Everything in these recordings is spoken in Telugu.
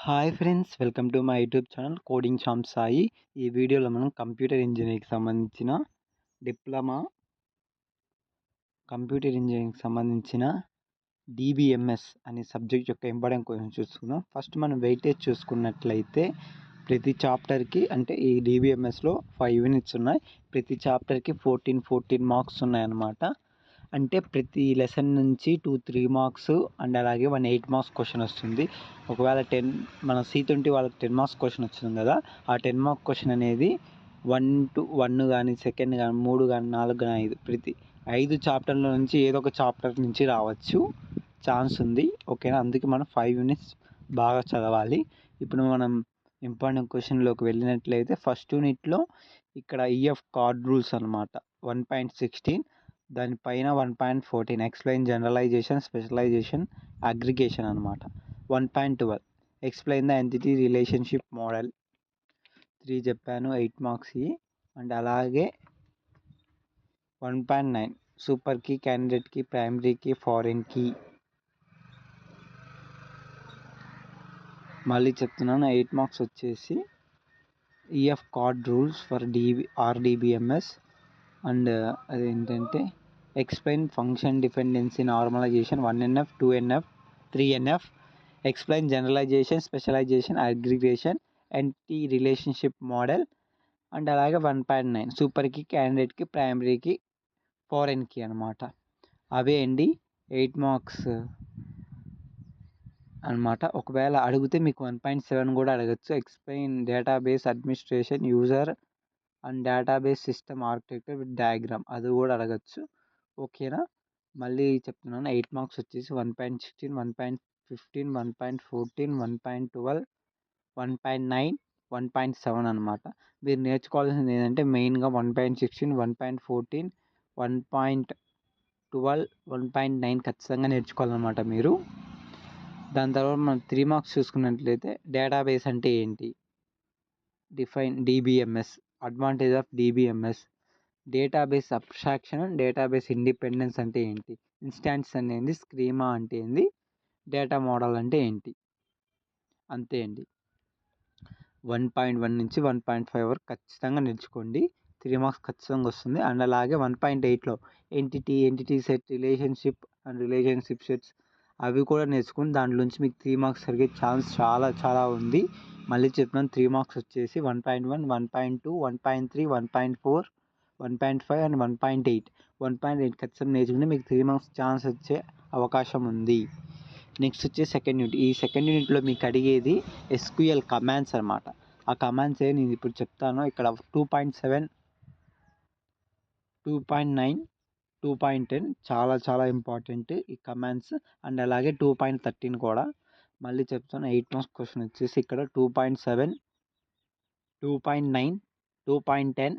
Hi friends, welcome to my YouTube channel coding Sam Sai. ఈ వీడియోలో మనం కంప్యూటర్ ఇంజనీరింగ్కి సంబంధించిన డిప్లొమా కంప్యూటర్ ఇంజనీరింగ్కి సంబంధించిన డిబిఎంఎస్ అనే సబ్జెక్ట్ యొక్క ఇంపార్టెంట్ క్వశ్చన్ చూసుకుందాం. ఫస్ట్ మనం వెయిటేజ్ చూసుకున్నట్లయితే ప్రతి చాప్టర్కి అంటే ఈ డిబిఎంఎస్లో 5 యూనిట్స్ ఉన్నాయి. ప్రతి చాప్టర్కి 14 మార్క్స్ ఉన్నాయన్నమాట. అంటే ప్రతి లెసన్ నుంచి 2-3 మార్క్స్ అండ్ అలాగే 8 మార్క్స్ క్వశ్చన్ వస్తుంది. ఒకవేళ మన C20 వాళ్ళకి 10 మార్క్స్ క్వశ్చన్ వచ్చింది కదా, ఆ 10 మార్క్ క్వశ్చన్ అనేది 1 కానీ సెకండ్ కానీ 3 కానీ 4 కానీ 5 ప్రతి 5 చాప్టర్ల నుంచి ఏదో ఒక చాప్టర్ నుంచి రావచ్చు ఛాన్స్ ఉంది. ఓకేనా, అందుకే మనం 5 యూనిట్స్ బాగా చదవాలి. ఇప్పుడు మనం ఇంపార్టెంట్ క్వశ్చన్లోకి వెళ్ళినట్లయితే ఫస్ట్ యూనిట్లో ఇక్కడ ఈఎఫ్ కార్డ్ రూల్స్ అనమాట 1.16, దానిపైన 1.14 ఎక్స్ప్లెయిన్ జనరలైజేషన్, స్పెషలైజేషన్, అగ్రిగేషన్ అనమాట. 1.12 explain the entity relationship model 3 చెప్పాను, 8 మార్క్స్. అండ్ అలాగే 1.9 super key, candidate key, primary key, foreign key. మళ్ళీ చెప్తున్నాను, 8 మార్క్స్ వచ్చేసి E F Codd rules for RDBMS. And అదేంటంటే explain function dependency normalisation 1NF, 2NF, 3NF, explain generalisation, specialisation, aggregation, entity relationship model. And అలాగే 1.9 సూపర్కి, క్యాండిడేట్కి, ప్రైమరీకి, ఫారెన్కి అనమాట. అవే అండి 8 మార్క్స్ అనమాట. ఒకవేళ అడిగితే మీకు 1.7 కూడా అడగచ్చు. Explain database administration, user and database system architecture with diagram, అది కూడా అడగచ్చు. ఓకేనా, మళ్ళీ చెప్తున్నాను, 8 మార్క్స్ వచ్చేసి 1.16, 1.15, 1.14, 1.12, 1.9, 1.7 అనమాట. మీరు నేర్చుకోవాల్సింది ఏంటంటే మెయిన్గా 1.16, 1.14, 1.12, 1.9 ఖచ్చితంగా నేర్చుకోవాలన్నమాట మీరు. దాని తర్వాత మనం 3 మార్క్స్ చూసుకున్నట్లయితే డేటాబేస్ అంటే ఏంటి, define DBMS, advantage of DBMS, database abstraction, database independence అంటే ఏంటి, ఇన్స్టాన్స్ అనేది, స్కీమా అంటే ఏంటి, డేటా మోడల్ అంటే ఏంటి. అంతే అండి. 1.1 నుంచి 1.5 వరకు ఖచ్చితంగా నేర్చుకోండి. 3 మార్క్స్ ఖచ్చితంగా వస్తుంది. అండ్ అలాగే 1.8లో entity set, relationship and relationship sets అవి కూడా నేర్చుకుని దాంట్లోంచి మీకు 3 మార్క్స్ జరిగే ఛాన్స్ చాలా చాలా ఉంది. మళ్ళీ చెప్తున్నాను, 3 మార్క్స్ వచ్చేసి 1.1, 1.2, 1.3, 1.4, 1.5 అండ్ 1.8. 1.8 ఖచ్చితంగా నేర్చుకుంటే మీకు 3 మార్క్స్ ఛాన్స్ వచ్చే అవకాశం ఉంది. నెక్స్ట్ వచ్చే సెకండ్ యూనిట్. ఈ సెకండ్ యూనిట్లో మీకు అడిగేది SQL కమాండ్స్ అనమాట. ఆ కమాండ్స్ నేను ఇప్పుడు చెప్తాను. ఇక్కడ 2.7, 2.9, 2.10 చాలా చాలా ఇంపార్టెంట్ ఈ కమాండ్స్. అండ్ అలాగే 2.13 కూడా. మళ్ళీ చెప్తాను, 8 మార్క్స్ క్వశ్చన్ వచ్చేసి ఇక్కడ 2.7, 2.9, 2.10,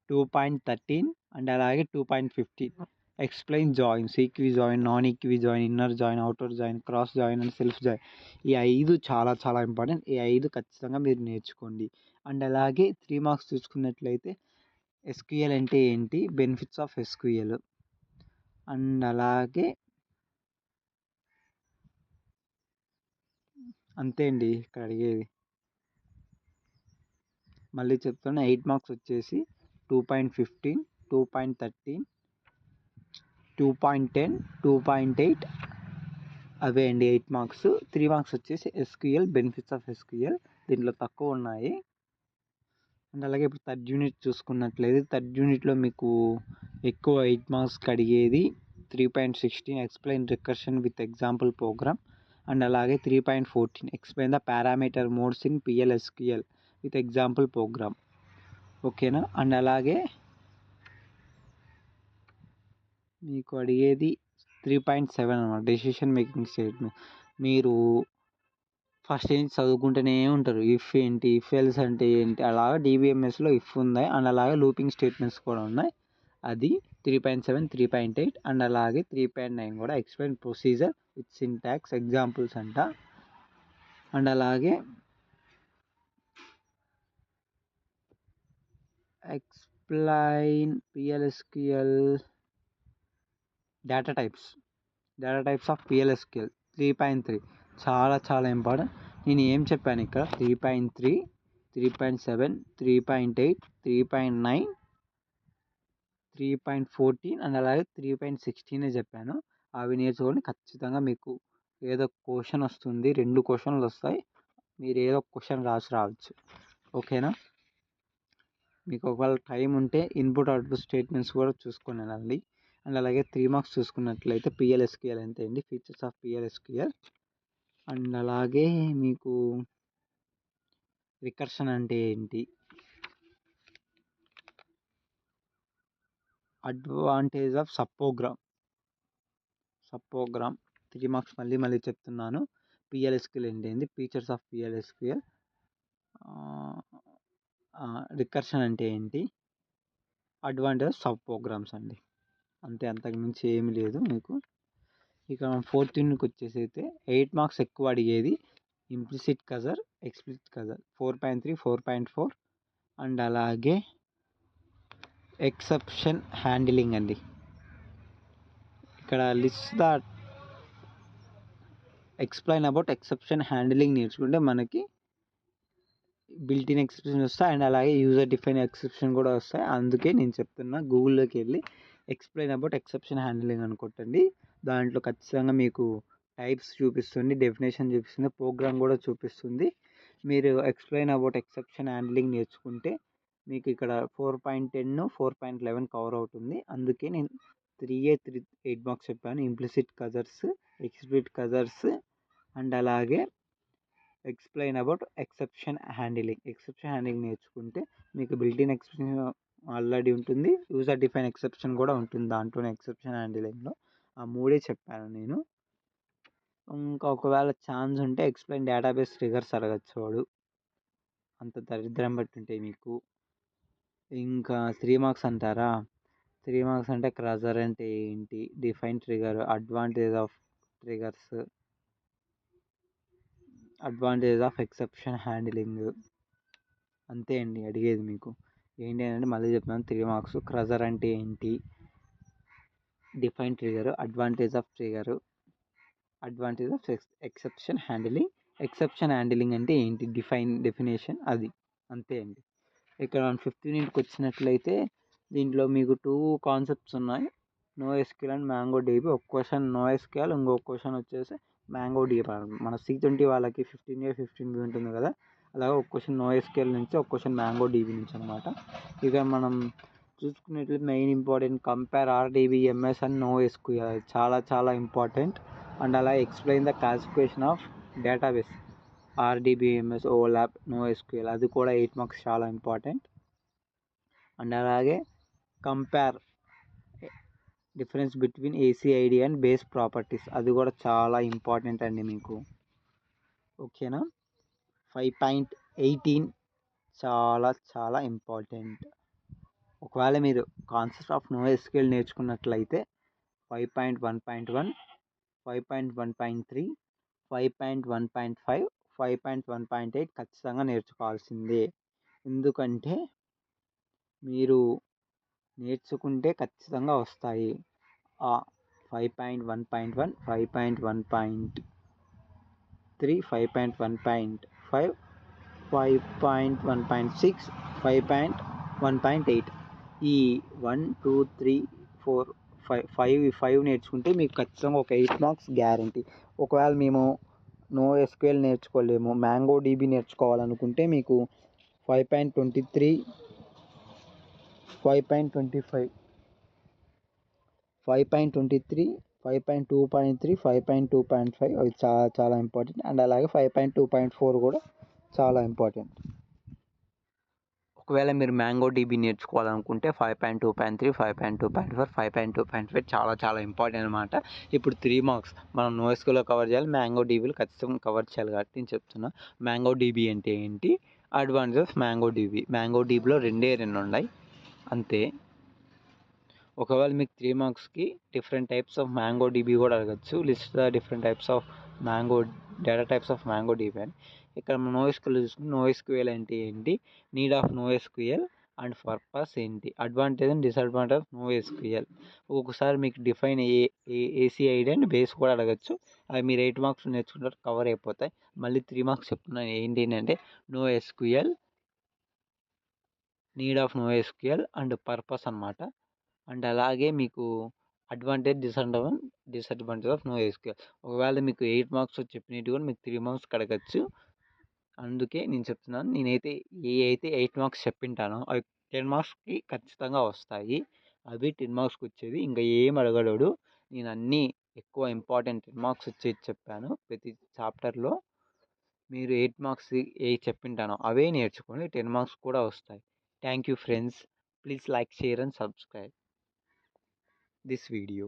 2.13 అండ్ అలాగే 2.15 explain joins, equi join, non equi join, inner join, outer join, cross join and self join. ఈ 5 చాలా చాలా ఇంపార్టెంట్. ఈ 5 ఖచ్చితంగా మీరు నేర్చుకోండి. అండ్ అలాగే 3 మార్క్స్ చూసుకున్నట్లయితే SQL అంటే ఏంటి, బెనిఫిట్స్ ఆఫ్ SQL. అండ్ అలాగే అంతే అండి ఇక్కడ అడిగేది. మళ్ళీ చెప్తాను, 8 మార్క్స్ వచ్చేసి 2.15, 2.13, 2.10, 2.8 అవే అండి 8 మార్క్స్. 3 మార్క్స్ వచ్చేసి SQL, బెనిఫిట్స్ ఆఫ్ SQL, దీంట్లో తక్కువ ఉన్నాయి. అండ్ అలాగే ఇప్పుడు థర్డ్ యూనిట్ చూసుకున్నట్లయితే థర్డ్ యూనిట్లో మీకు ఎక్కువ 8 మార్క్స్కి అడిగేది 3.16 explain recursion with example programme. And అలాగే 3.14 explain the parameter modes in PLSQL with example programme. ఓకేనా, అండ్ అలాగే మీకు అడిగేది 3.7 అన్నమాట, డెసిషన్ మేకింగ్ స్టేట్మెంట్. మీరు ఫస్ట్ ఏంటి చదువుకుంటూనే ఉంటారు, ఇఫ్ ఏంటి, ఇఫ్ ఎల్స్ అంటే ఏంటి, అలాగా డిబిఎంఎస్లో ఇఫ్ ఉన్నాయి. అండ్ అలాగే లూపింగ్ స్టేట్మెంట్స్ కూడా ఉన్నాయి. అది 3.7, 3.8 అండ్ అలాగే 3.9 కూడా explain procedure with syntax examples అంట. అండ్ అలాగే explain PLSQL data types of PLSQL 3.3 చాలా చాలా ఇంపార్టెంట్. నేను ఏం చెప్పాను ఇక్కడ 3.3, 3.7, 3.8, 3.9, 3.14 అండ్ అలాగే 3.16 చెప్పాను. అవి నేర్చుకొని ఖచ్చితంగా మీకు ఏదో క్వశ్చన్ వస్తుంది, 2 క్వశ్చన్లు వస్తాయి, మీరు ఏదో ఒక క్వశ్చన్ రాసి రావచ్చు. ఓకేనా? మీకు ఒకవేళ టైం ఉంటే ఇన్పుట్ అవుట్పుట్ స్టేట్మెంట్స్ కూడా చూసుకొని వెళ్ళండి. అండ్ అలాగే 3 మార్క్స్ చూసుకున్నట్లయితే PLSQL అంతే అండి, ఫీచర్స్ ఆఫ్ PLSQL. అండ్ అలాగే మీకు రికర్షన్ అంటే ఏంటి, advantage of sub program 3 marks మళ్ళీ చెప్తున్నాను. PLSQL ఏంటి, ఫీచర్స్ ఆఫ్ PLSQL, రికర్షన్ అంటే ఏంటి, అడ్వాంటేజ్ సబ్ ప్రోగ్రామ్స్ అండి, అంతే, అంతకుమించి ఏమి లేదు మీకు. ఇక 4th యూనిట్కి వచ్చేసి అయితే 8 మార్క్స్ ఎక్కువ అడిగేది ఇంప్లిసిట్ కజర్, ఎక్స్ప్లిసిట్ కజర్ 4.3, 4.4. అండ్ అలాగే ఎక్సెప్షన్ హ్యాండిలింగ్ అండి. ఇక్కడ list the explain about exception handling నేర్చుకుంటే మనకి బిల్ట్-ఇన్ ఎక్సెప్షన్ వస్తాయి అండ్ అలాగే యూజర్ డిఫైన్ ఎక్సెప్షన్ కూడా వస్తాయి. అందుకే నేను చెప్తున్నా, గూగుల్లోకి వెళ్ళి ఎక్స్ప్లెయిన్ అబౌట్ ఎక్సెప్షన్ హ్యాండిలింగ్ అని కొట్టండి. దాంట్లో ఖచ్చితంగా మీకు టైప్స్ చూపిస్తుంది, డెఫినేషన్ చూపిస్తుంది, ప్రోగ్రామ్ కూడా చూపిస్తుంది. మీరు ఎక్స్ప్లెయిన్ అబౌట్ ఎక్సెప్షన్ హ్యాండిలింగ్ నేర్చుకుంటే మీకు ఇక్కడ 4.10, 4.11 కవర్ అవుతుంది. అందుకే నేను 8 మార్క్స్ చెప్పాను. ఇంప్లిసిట్ కజర్స్, ఎక్స్ప్లిసిట్ కజర్స్ అండ్ అలాగే ఎక్స్ప్లెయిన్ అబౌట్ ఎక్సెప్షన్ హ్యాండిలింగ్ నేర్చుకుంటే మీకు బిల్ట్-ఇన్ ఎక్సెప్షన్ ఆల్రెడీ ఉంటుంది, యూజర్ డిఫైన్ ఎక్సెప్షన్ కూడా ఉంటుంది దాంట్లోనే. ఎక్సెప్షన్ హ్యాండిలింగ్లో ఆ 3 చెప్పాను నేను. ఇంకా ఒకవేళ ఛాన్స్ ఉంటే ఎక్స్ప్లెయిన్ డేటాబేస్ ట్రిగర్స్ అడగచ్చు వాడు, అంత దరిద్రం బట్టి ఉంటాయి మీకు. ఇంకా 3 మార్క్స్ అంటారా, 3 మార్క్స్ అంటే క్రజర్ అంటే ఏంటి, define trigger, advantage of triggers, advantage of exception handling, అంతే అండి అడిగేది మీకు. ఏంటి అంటే మళ్ళీ చెప్తున్నాను, 3 మార్క్స్. క్రజర్ అంటే ఏంటి, define trigger, advantage of trigger, advantage of exception handling. Exception handling అంటే ఏంటి, డెఫినేషన్ అది, అంతే అండి. ఇక్కడ 5th యూనిట్కి వచ్చినట్లయితే దీంట్లో మీకు 2 కాన్సెప్ట్స్ ఉన్నాయి, NoSQL అండ్ MongoDB. ఒక క్వశ్చన్ NoSQL, ఇంకొక క్వశ్చన్ వచ్చేసి MongoDB. మన C20 వాళ్ళకి 15A 15B ఉంటుంది కదా, అలాగే ఒక క్వశ్చన్ NoSQL నుంచి, ఒక క్వశ్చన్ MongoDB నుంచి అనమాట. ఇక మనం చూసుకున్నట్లయితే main important compare RDBMS and NoSQL, చాలా ఇంపార్టెంట్. అండ్ అలా explain the classification of database, RDBMS, OLAP, NoSQL, అది కూడా 8 మార్క్స్ చాలా ఇంపార్టెంట్. అండ్ అలాగే compare difference between ACID and base properties, అది కూడా చాలా ఇంపార్టెంట్ అండి మీకు. ఓకేనా? 5.18 చాలా ఇంపార్టెంట్. ఒకవేళ మీరు కాన్సెప్ట్ ఆఫ్ NoSQL నేర్చుకున్నట్లయితే 5.1.1, 5.1.3, 5.1.5, 5.1.8 ఖచ్చితంగా నేర్చుకోవాల్సిందే. ఎందుకంటే మీరు నేర్చుకుంటే ఖచ్చితంగా వస్తాయి. 5.1.1, 5.1.3, 5.1.5, 5.1.6, 5.1.8, ఈ 1, 2, 3, 4, 5 నేర్చుకుంటే మీకు ఖచ్చితంగా ఒక 8 మార్క్స్ గ్యారంటీ. ఒకవేళ మేము NoSQL నేర్చుకోలేము, MongoDB నేర్చుకోవాలనుకుంటే మీకు 5.23, 5.25, 5.23, 5.2.3, 5.2.5 అవి చాలా ఇంపార్టెంట్. అండ్ అలాగే 5.2.4 కూడా చాలా ఇంపార్టెంట్. ఒకవేళ మీరు MongoDB నేర్చుకోవాలనుకుంటే 5.2.3, 5.2.4, 5.2.5 చాలా ఇంపార్టెంట్ అనమాట. ఇప్పుడు 3 మార్క్స్ మనం NoSQLలో కవర్ చేయాలి, MongoDBలో ఖచ్చితంగా కవర్ చేయాలి కాబట్టి నేను చెప్తున్నా. MongoDB అంటే ఏంటి, అడ్వాంటేజ్ ఆఫ్ MongoDBలో 2 ఉన్నాయి అంతే. ఒకవేళ మీకు 3 మార్క్స్కి డిఫరెంట్ టైప్స్ ఆఫ్ MongoDB కూడా అడగచ్చు, list the different types of data types of MongoDB అని. ఇక్కడ మనం NoSQL చూసుకుంటే NoSQL అంటే ఏంటి, need of NoSQL, and purpose ఏంటి, advantage and disadvantage of NoSQL. ఒక్కొక్కసారి మీకు డిఫైన్ ACID అండ్ బేస్ కూడా అడగచ్చు. అవి మీరు 8 మార్క్స్ నేర్చుకుంటారు, కవర్ అయిపోతాయి. మళ్ళీ 3 మార్క్స్ చెప్తున్నాను ఏంటి అంటే NoSQL, need of NoSQL and purpose అనమాట. అండ్ అలాగే మీకు అడ్వాంటేజ్ డిసడ్వాంటేజ్ ఆఫ్ NoSQL. ఒకవేళ మీకు 8 మార్క్స్ చెప్పినట్టు కూడా మీకు 3 మార్క్స్ అడగచ్చు. అందుకే నేను చెప్తున్నాను, నేనైతే అయితే 8 మార్క్స్ చెప్పింటానో అవి 10 మార్క్స్కి ఖచ్చితంగా వస్తాయి. అవి 10 మార్క్స్కి వచ్చేది, ఇంకా ఏం అడగలేడు. నేను అన్నీ ఎక్కువ ఇంపార్టెంట్ 10 మార్క్స్ వచ్చేది చెప్పాను ప్రతి చాప్టర్లో. మీరు 8 మార్క్స్ ఏ చెప్పింటానో అవే నేర్చుకొని 10 మార్క్స్ కూడా వస్తాయి. Thank you friends. Please like, share and subscribe this video.